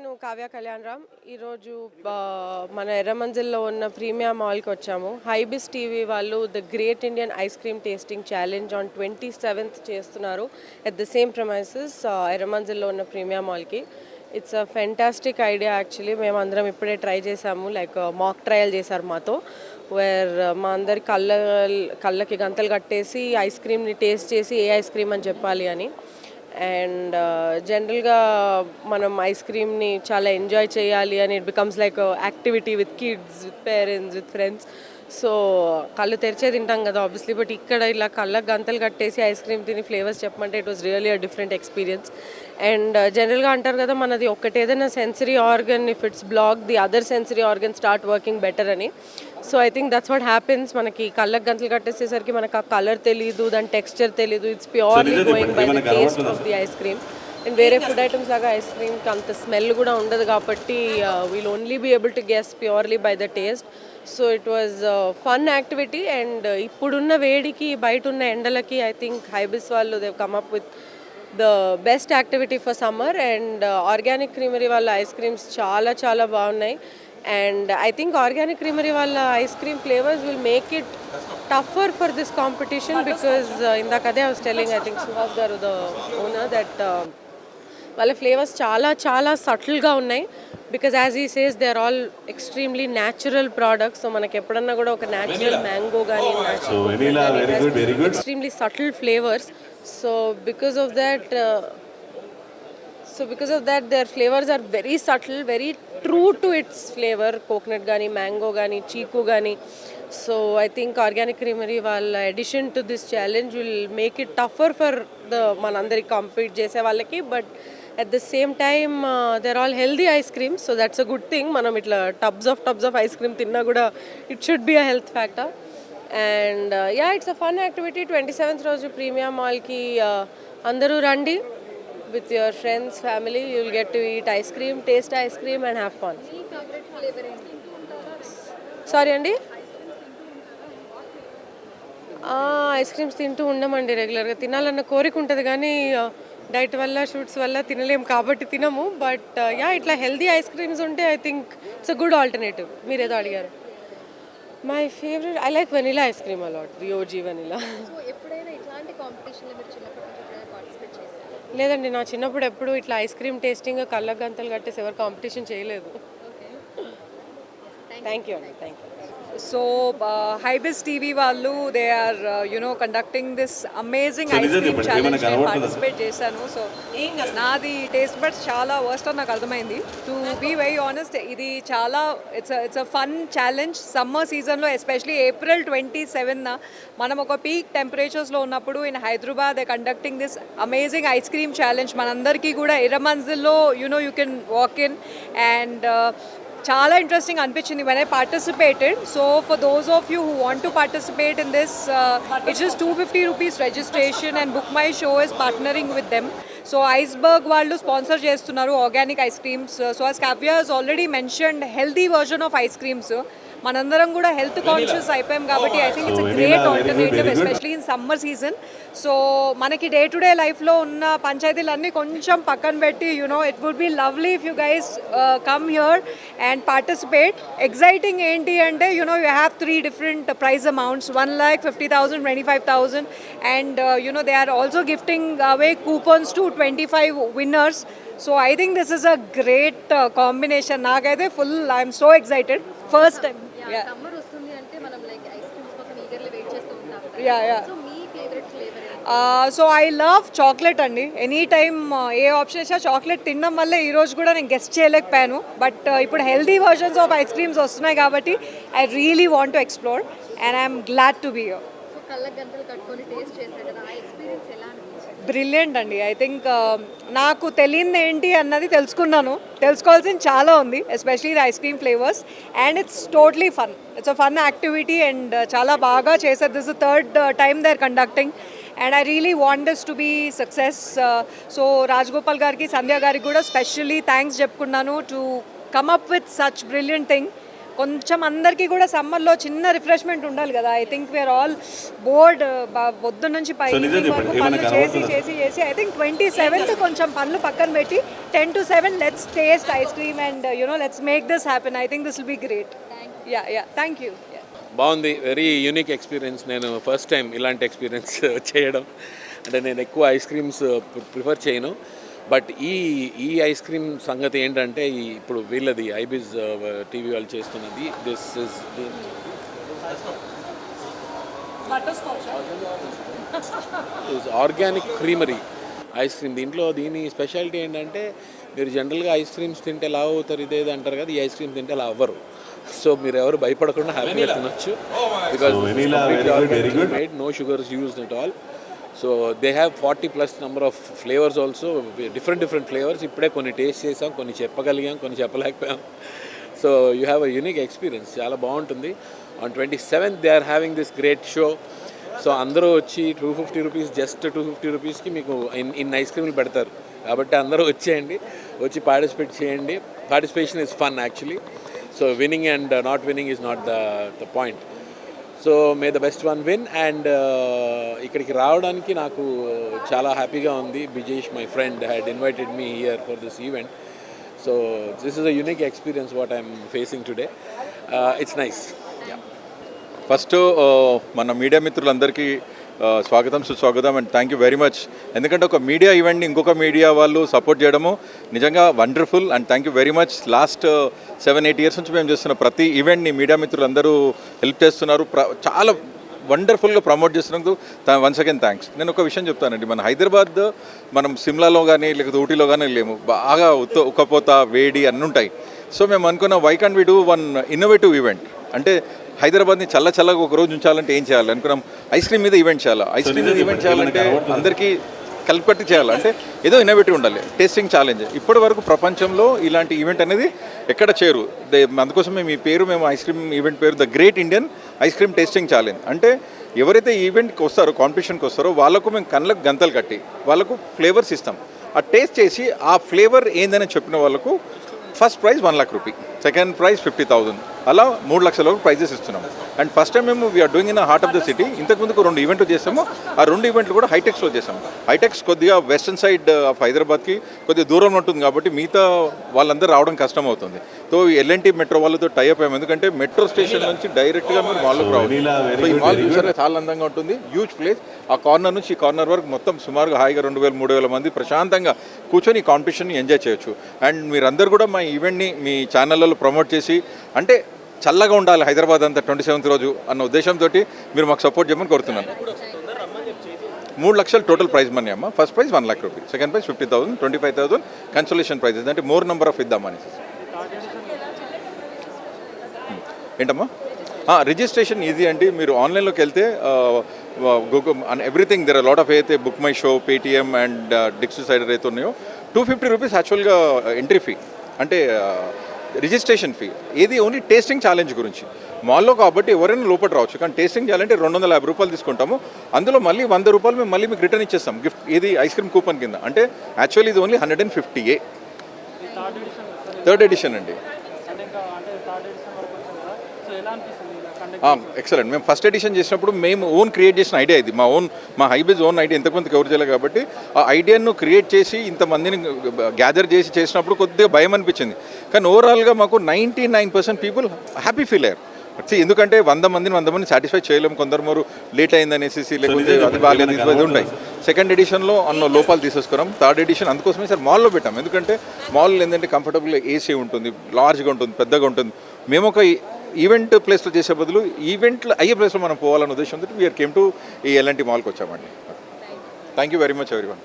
నేను కావ్య కళ్యాణ్ రామ్. ఈరోజు మన ఎర్రమంజిల్లో ఉన్న ప్రీమియా మాల్కి వచ్చాము. హైబిస్ టీవీ వాళ్ళు the great Indian ice cream tasting challenge on 27th చేస్తున్నారు ఎట్ ద సేమ్ ప్రమైసెస్ ఎర్రమంజిల్లో ఉన్న ప్రీమియా మాల్కి. It's a fantastic idea actually. మేమందరం ఇప్పుడే ట్రై చేసాము, లైక్ మాక్ ట్రయల్ చేశారు మాతో, వేర్ మా అందరి కళ్ళకి గంతలు కట్టేసి ఐస్ క్రీమ్ని టేస్ట్ చేసి ఏ ఐస్ క్రీమ్ అని చెప్పాలి అని. అండ్ జనరల్గా మనం ఐస్ క్రీమ్ని చాలా ఎంజాయ్ చేయాలి అని it becomes like activity with kids, with parents, with friends. So కళ్ళు తెరిచే తింటాం కదా ఆబ్వియస్లీ, బట్ ఇక్కడ ఇలా కళ్ళకు గంతలు కట్టేసి ఐస్ క్రీమ్ తిని ఫ్లేవర్స్ చెప్పమంటే it was really a different experience. And జనరల్గా అంటారు కదా, మనది ఒక్కటి ఏదైనా sensory organ if it's block the other sensory organ start working better అని. So I think that's what happens. మనకి కళ్ళకు గంతలు కట్టేసేసరికి మనకు ఆ కలర్ తెలీదు, దాని టెక్స్చర్ తెలీదు. It's purely going by the taste of the ice cream. And వేరే ఫుడ్ ఐటమ్స్ లాగా ఐస్ క్రీమ్కి అంత స్మెల్ కూడా ఉండదు కాబట్టి we'll only be able to guess purely by the taste. So it was fun activity. And ఇప్పుడున్న వేడికి బయట ఉన్న ఎండలకి ఐ థింక్ హైబిస్ వాళ్ళు they come up with the best activity for summer. And Organic Creamery వాళ్ళ ice creams చాలా చాలా బాగున్నాయి. And I think Organic Creamery వాళ్ళ ice cream flavours will make it tougher for this competition because ఇందాక అదే I was telling I think Suhas గారు the owner that వాళ్ళ flavours చాలా చాలా సటిల్గా ఉన్నాయి. Because as he says they are all extremely natural products. So మనకి ఎప్పుడన్నా కూడా ఒక న్యాచురల్ మ్యాంగో కానీ extremely subtle flavours. So because of that their flavors are very subtle, very true to its flavor. Coconut gani, mango gani, chiku gani. So I think Organic Creamery వాళ్ళ addition to this challenge will make it tougher for the manandari compete చేసే వాళ్ళకి. But at the same time they're all healthy ice creams, so that's a good thing. మనం ఇట్లా tubs of ice cream తిన్నా కూడా it should be a health factor. And yeah, it's a fun activity. 27th రోజు ప్రీమియా మాల్కి అందరూ రండి. With your friends, family, you will get to eat ice cream, taste ice cream and have fun. Sorry అండి, ice creams తింటూ ఉండమండి. రెగ్యులర్గా తినాలన్న కోరిక ఉంటుంది కానీ డైట్ వల్ల షూట్స్ వల్ల తినలేము కాబట్టి తినము. బట్ యా, ఇట్లా హెల్దీ ఐస్ క్రీమ్స్ ఉంటే I think it's a good alternative. మీరు ఏదో అడిగారు. My favourite I like vanilla ice cream a lot, the OG vanilla. లేదండి, నా చిన్నప్పుడు ఎప్పుడు ఇట్లా ఐస్ క్రీమ్ టేస్టింగ్ కళ్ళకు గంతలు కట్టేసి ఎవరు కాంపిటీషన్ చేయలేదు. థ్యాంక్ యూ అండి, thank you. So Hibis TV వాళ్ళు they are conducting this amazing ice cream challenge. నేను పార్టిసిపేట్ చేశాను. సో నాది టేస్ట్ బడ్స్ చాలా వర్స్ట్ అని నాకు అర్థమైంది. టు బీ వెరీ ఆనెస్ట్, ఇది చాలా it's a fun challenge. Summer సీజన్లో ఎస్పెషలీ April 27th మనం ఒక పీక్ టెంపరేచర్స్లో ఉన్నప్పుడు in Hyderabad they conducting this amazing ice cream challenge. మనందరికీ కూడా ఎర్రమంజిల్లో you can walk in and చాలా ఇంట్రెస్టింగ్ అనిపించింది when I participated. So for those of you who want to participate in this, it's just 250 rupees registration and Book My Show is partnering with them. So Iceberg వాళ్ళు sponsor చేస్తున్నారు organic ice creams. So as Kavya has already mentioned, healthy version of ice creams. మనందరం కూడా health conscious అయిపోయాం కాబట్టి I think it's a great alternative especially in summer season. So మనకి day to day లైఫ్లో ఉన్న పంచాయతీలన్నీ కొంచెం పక్కన పెట్టి it would be lovely if you guys come here and participate. Exciting ఏంటి అంటే you have 3 different prize amounts, 1,50,000, 25,000 and they are also gifting away coupons to 25 winners. So I think this is a great combination. Nagaide full, I am so excited. First time. Yeah. Summer వస్తుంది అంటే మనం like ice creams కోసం eagerly wait చేస్తూ ఉంటాం. Yeah. So మీ favourite flavour? So I love chocolate అండి. Any time a option ఇచ్చినా chocolate తినడం వల్ల ఈరోజు కూడా నేను గెస్ట్ చేయలేకపోయాను. బట్ ఇప్పుడు healthy versions of ice creams వస్తున్నాయి కాబట్టి I really want to explore and I'm glad to be here. So కళ్ళకు గంటలు కట్టుకొని టేస్ట్ చేశారు కదా, ఆ ఎక్స్పీరియన్స్ ఎలా అనిపించింది? బ్రిలియంట్ అండి. ఐ థింక్ నాకు తెలియదు ఏంటి అన్నది తెలుసుకున్నాను. తెలుసుకోవాల్సింది చాలా ఉంది, especially the ice cream flavours. And it's totally fun. It's a fun activity and చాలా బాగా చేశారు. This is 3rd time they are conducting and I really want this to be success. So Rajagopal గారికి, సంధ్య గారికి కూడా స్పెషల్లీ థ్యాంక్స్ చెప్పుకున్నాను to come up with such brilliant thing. కొంచెం అందరికీ కూడా సమ్మర్లో చిన్న రిఫ్రెష్మెంట్ ఉండాలి కదా. I think we are all bored పొద్దున్న నుంచి పై పనులు చేసి ఐ థింక్ 27th కొంచెం పనులు పక్కన పెట్టి 10 to 7 let's taste ice cream and let's make this happen. I think this will be great. Yeah thank you. బాగుంది, వెరీ యూనిక్ ఎక్స్పీరియన్స్. నేను ఫస్ట్ టైం ఇలాంటి ఎక్స్పీరియన్స్ చేయడం. అంటే నేను ఎక్కువ ఐస్ క్రీమ్స్ ప్రిఫర్ చేయను, బట్ ఈ ఐస్ క్రీమ్ సంగతి ఏంటంటే ఇప్పుడు వీళ్ళది ఐబిజ్ టీవీ వాళ్ళు చేస్తున్నది. This is organic creamery ice cream. దీని స్పెషాలిటీ ఏంటంటే మీరు జనరల్గా ఐస్ క్రీమ్స్ తింటే ఎలా అవుతారు ఇదేది అంటారు కదా, ఈ ఐస్ క్రీమ్ తింటే అలా అవ్వరు. సో మీరు ఎవరు భయపడకుండా హ్యాపీగా తినొచ్చు, because made no sugars used at all. So they have 40+ number of flavours also, different flavours. ఇప్పుడే కొన్ని టేస్ట్ చేసాం, కొన్ని చెప్పగలిగాం, కొన్ని చెప్పలేకపోయాం. So you have a unique experience, చాలా బాగుంటుంది. On 27th they are having this great show. So అందరూ వచ్చి 250 రూపీస్, జస్ట్ 250 రూపీస్కి మీకు ఇన్ని ఐస్ క్రీమ్లు పెడతారు. కాబట్టి అందరూ వచ్చేయండి, వచ్చి పార్టిసిపేట్ చేయండి. Participation is fun actually. So winning and not winning is not the point. So may the best one win. And ఇక్కడికి రావడానికి నాకు చాలా హ్యాపీగా ఉంది. Bijesh my friend had invited me here for this event. So this is a unique experience what I'm facing today. It's nice. First మన media మిత్రులందరికీ స్వాగతం, సుస్వాగతం and thank you very much. ఎందుకంటే ఒక మీడియా ఈవెంట్ని ఇంకొక మీడియా వాళ్ళు సపోర్ట్ చేయడము నిజంగా wonderful and thank you very much. Last 7-8 years నుంచి మేము చేస్తున్న ప్రతి ఈవెంట్ని మీడియా మిత్రులందరూ హెల్ప్ చేస్తున్నారు, చాలా వండర్ఫుల్గా ప్రమోట్ చేస్తున్నందుకు వన్స్ అగైన్ థ్యాంక్స్. నేను ఒక విషయం చెప్తానండి, మన హైదరాబాద్ మనం సిమ్లాలో కానీ లేకపోతే ఊటీలో కానీ లేము, బాగా ఉక్కపోత వేడి అన్నీ ఉంటాయి. సో మేము అనుకున్న why can't we do one innovative event. అంటే హైదరాబాద్ని చల్లగా ఒక రోజు ఉంచాలంటే ఏం చేయాలి అనుకున్నాం, ఐస్ క్రీమ్ మీద ఈవెంట్ చేయాలి. ఐస్ క్రీమ్ మీద ఈవెంట్ చేయాలంటే అందరికీ కలిపి చేయాలంటే ఏదో ఇన్నోవేటివ్ ఉండాలి, టేస్టింగ్ ఛాలెంజ్. ఇప్పటి వరకు ప్రపంచంలో ఇలాంటి ఈవెంట్ అనేది ఎక్కడ చేరు. అందుకోసం మేము ఐస్ క్రీమ్ ఈవెంట్ పేరు the great Indian ice cream tasting challenge. అంటే ఎవరైతే ఈవెంట్కి వస్తారో, కాంపిటీషన్కి వస్తారో వాళ్ళకు మేము కళ్ళకు గంతలు కట్టి వాళ్ళకు ఫ్లేవర్స్ ఇస్తాం. ఆ టేస్ట్ చేసి ఆ ఫ్లేవర్ ఏందని చెప్పిన వాళ్ళకు first prize 1 lakh rupee, second prize 50,000, అలా 3 లక్షల వరకు ప్రైజెస్ ఇస్తున్నాము. అండ్ ఫస్ట్ టైం మేము we are doing in heart of the city. ఇంతకుముందు 2 ఈవెంట్లు చేసాము. ఆ 2 ఈవెంట్లు కూడా హైటెక్స్లో చేసాము. హైటెక్స్ కొద్దిగా వెస్టర్న్ సైడ్ ఆఫ్ హైదరాబాద్కి కొద్దిగా దూరంలో ఉంటుంది కాబట్టి మిగతా వాళ్ళందరూ రావడం కష్టం అవుతుంది. సో ఎల్ఎన్టీ మెట్రో వాళ్ళతో టైఅప్ అయ్యాము, ఎందుకంటే మెట్రో స్టేషన్ నుంచి డైరెక్ట్గా మీరు మాల్లోకి రావాలి. సో ఈ మాల్ చూసారా చాలా అందంగా ఉంటుంది, హ్యూజ్ ప్లేస్. ఆ కార్నర్ నుంచి ఈ కార్నర్ వరకు మొత్తం సుమారుగా హాయిగా 2,000-3,000 మంది ప్రశాంతంగా కూర్చొని ఈ కాంపిటీషన్ని ఎంజాయ్ చేయొచ్చు. అండ్ మీరందరూ కూడా మా ఈవెంట్ని మీ ఛానళ్ళలో ప్రమోట్ చేసి, అంటే చల్లగా ఉండాలి హైదరాబాద్ అంతా 27th రోజు అన్న ఉద్దేశంతో మీరు మాకు సపోర్ట్ చేయమని కోరుతున్నాను. 3 లక్షలు టోటల్ ప్రైజ్ మనీ అమ్మ. First prize 1 lakh rupee, second prize 50,000, 25,000 consolation prizes, అంటే మోర్ నెంబర్ ఆఫ్ ఇద్దామని. ఏంటమ్మా రిజిస్ట్రేషన్ ఈజీ అండి. మీరు ఆన్లైన్లోకి వెళ్తే Google and everything there are lot of అయితే Book My Show, Paytm and డిక్స్ సైడర్ అయితే ఉన్నాయో 250 రూపీస్ యాక్చువల్గా ఎంట్రీ ఫీ, అంటే రిజిస్ట్రేషన్ ఫీ. ఏది ఓన్లీ టేస్టింగ్ ఛాలెంజ్ గురించి. మాల్లో కాబట్టి ఎవరైనా లోపల రావచ్చు, కానీ టేస్టింగ్ చేయాలంటే 250 రూపాయలు తీసుకుంటాము. అందులో మళ్ళీ 100 రూపాయలు మేము మళ్ళీ మీకు రిటర్న్ ఇచ్చేస్తాం గిఫ్ట్, ఏది ఐస్ క్రీమ్ కూపన్ కింద. అంటే యాక్చువల్లీ ఇది ఓన్లీ 150. థర్డ్ ఎడిషన్ అండి. ఎక్సలెంట్. మేము ఫస్ట్ ఎడిషన్ చేసినప్పుడు మేము ఓన్ క్రియేట్ చేసిన ఐడియా ఇది, మా హైబిజ్ ఓన్ ఐడియా. ఇంతకుమందికి ఎవరు చేయలేదు కాబట్టి ఆ ఐడియాను క్రియేట్ చేసి ఇంతమందిని గ్యాదర్ చేసినప్పుడు కొద్దిగా భయం అనిపించింది. కానీ ఓవరాల్గా మాకు 99% పీపుల్ హ్యాపీ ఫీల్ అయ్యారు. ఎందుకంటే 100 మందిని సాటిస్ఫై చేయలేము, కొందరు మరు లేట్ అయిందనేసి లేకపోతే అది బాగాలేదు ఇది ఉంటాయి. సెకండ్ ఎడిషన్లో అన్న లోపాలు తీసేసుకున్నాం. థర్డ్ ఎడిషన్ అందుకోసమే సార్ మాల్లో పెట్టాం, ఎందుకంటే మాల్ ఏంటంటే కంఫర్టబుల్గా ఏసీ ఉంటుంది, లార్జ్గా ఉంటుంది, పెద్దగా ఉంటుంది. మేము ఒక ఈవెంట్ ప్లేస్లో చేసే బదులు ఈవెంట్లు అయ్యే ప్లేస్లో మనం పోవాలనే ఉద్దేశంతో వీఆర్ కేమ్ టు ఈ ఎల్ఎన్టీ మాల్కి వచ్చామండి. Thank you very much everyone.